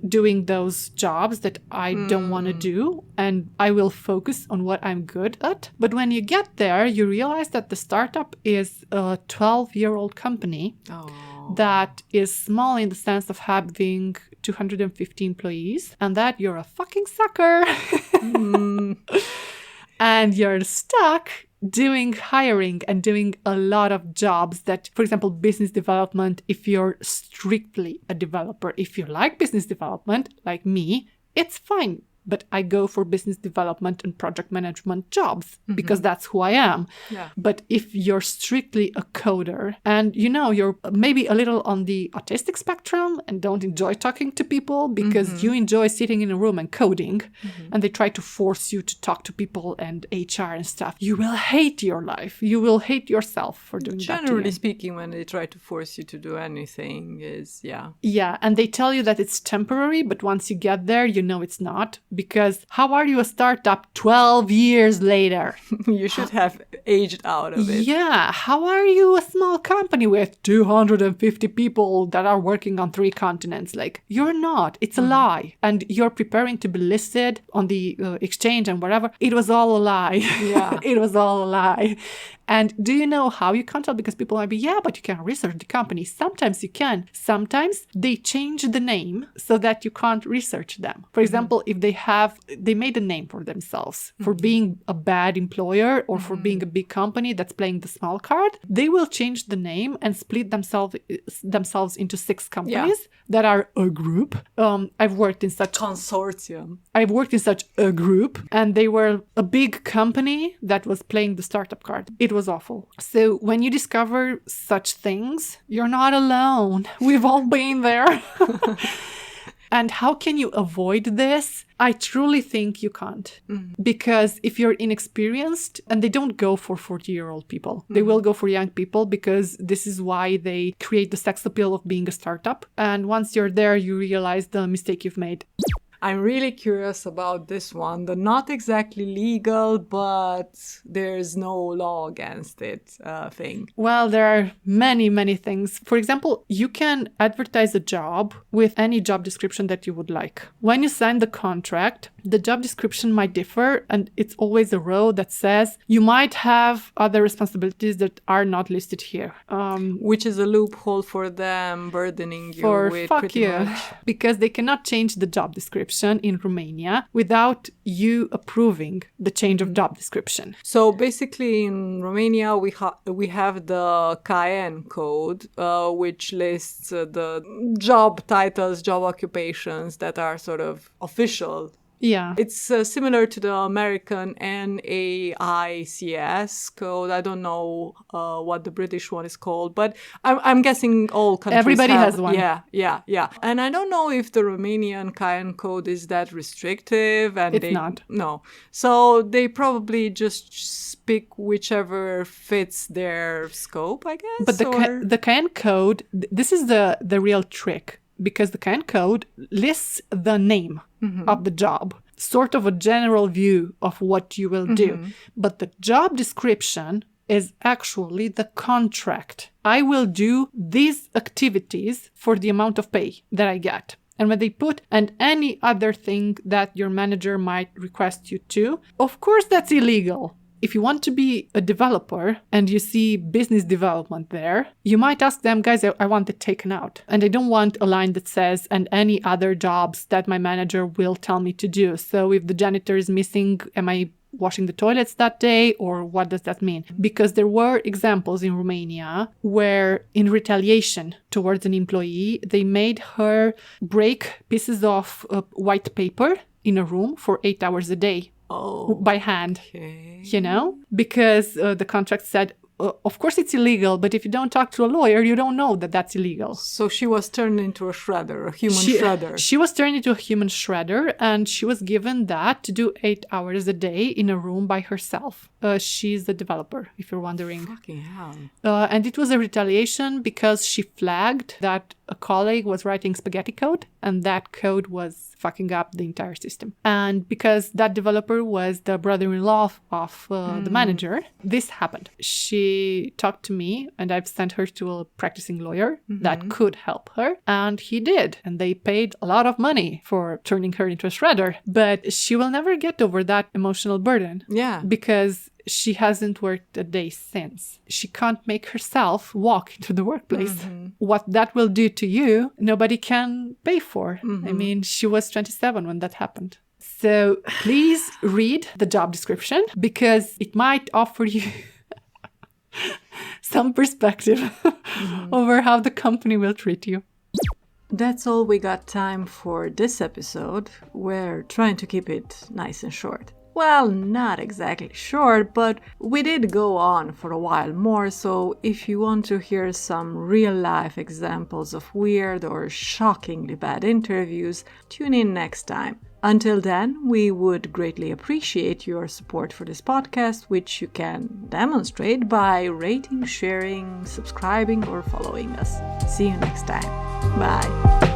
doing those jobs that I don't want to do, and I will focus on what I'm good at. But when you get there, you realize that the startup is a 12-year-old company that is small in the sense of having 250 employees, and that you're a fucking sucker. And you're stuck doing hiring and doing a lot of jobs that, for example, business development, if you're strictly a developer, if you like business development, like me, it's fine. But I go for business development and project management jobs because that's who I am. Yeah. But if you're strictly a coder and, you're maybe a little on the autistic spectrum and don't enjoy talking to people because you enjoy sitting in a room and coding and they try to force you to talk to people and HR and stuff, you will hate your life. You will hate yourself for doing that. Generally speaking, when they try to force you to do anything Yeah, and they tell you that it's temporary, but once you get there, it's not. Because how are you a startup 12 years later? You should have aged out of it. Yeah. How are you a small company with 250 people that are working on 3 continents? Like, you're not. It's a lie. And you're preparing to be listed on the exchange and whatever. It was all a lie. Yeah. It was all a lie. And do you know how you can't tell? Because people might be, yeah, but you can research the company. Sometimes you can. Sometimes they change the name so that you can't research them. For example, if they made a name for themselves for being a bad employer or for being a big company that's playing the small card, they will change the name and split themselves into 6 companies that are a group. I've worked in such consortium. I've worked in such a group, and they were a big company that was playing the startup card. It was awful. So when you discover such things, you're not alone. We've all been there. And how can you avoid this? I truly think you can't. Because if you're inexperienced, and they don't go for 40-year-old people, they will go for young people because this is why they create the sex appeal of being a startup. And once you're there, you realize the mistake you've made. I'm really curious about this one. The not exactly legal, but there's no law against it thing. Well, there are many, many things. For example, you can advertise a job with any job description that you would like. When you sign the contract, the job description might differ, and it's always a row that says you might have other responsibilities that are not listed here. Which is a loophole for them, burdening you with fuck pretty you. much. Because they cannot change the job description in Romania without you approving the change of job description. So basically in Romania, we have the Cayenne Code, which lists the job titles, job occupations that are sort of official. Yeah. It's similar to the American NAICS code. I don't know what the British one is called, but I'm guessing all countries Everybody has one. Yeah. And I don't know if the Romanian Cayenne code is that restrictive. And It's not. No. So they probably just pick whichever fits their scope, I guess. But the Cayenne Code, this is the real trick. Because the Cayenne Code lists the name of the job, sort of a general view of what you will do. But the job description is actually the contract. I will do these activities for the amount of pay that I get. And when they put and any other thing that your manager might request you to, of course that's illegal. If you want to be a developer and you see business development there, you might ask them, guys, I want it taken out. And I don't want a line that says, and any other jobs that my manager will tell me to do. So if the janitor is missing, am I washing the toilets that day, or what does that mean? Because there were examples in Romania where in retaliation towards an employee, they made her break pieces of white paper in a room for 8 hours a day. Oh, by hand, okay. You know, because the contract said, of course it's illegal, but if you don't talk to a lawyer, you don't know that that's illegal. So she was turned into a shredder, a human shredder. She was turned into a human shredder, and she was given that to do 8 hours a day in a room by herself. She's the developer, if you're wondering. Fucking hell. And it was a retaliation because she flagged that a colleague was writing spaghetti code, and that code was fucking up the entire system. And because that developer was the brother-in-law of the manager, this happened. She talked to me, and I've sent her to a practicing lawyer that could help her, and he did. And they paid a lot of money for turning her into a shredder. But she will never get over that emotional burden. Yeah. Because she hasn't worked a day since. She can't make herself walk into the workplace. What that will do to you, nobody can pay for. I mean, she was 27 when that happened. So please read the job description, because it might offer you some perspective over how the company will treat you. That's all we got time for this episode. We're trying to keep it nice and short. Well, not exactly short, but we did go on for a while more, so if you want to hear some real-life examples of weird or shockingly bad interviews, tune in next time. Until then, we would greatly appreciate your support for this podcast, which you can demonstrate by rating, sharing, subscribing, or following us. See you next time. Bye.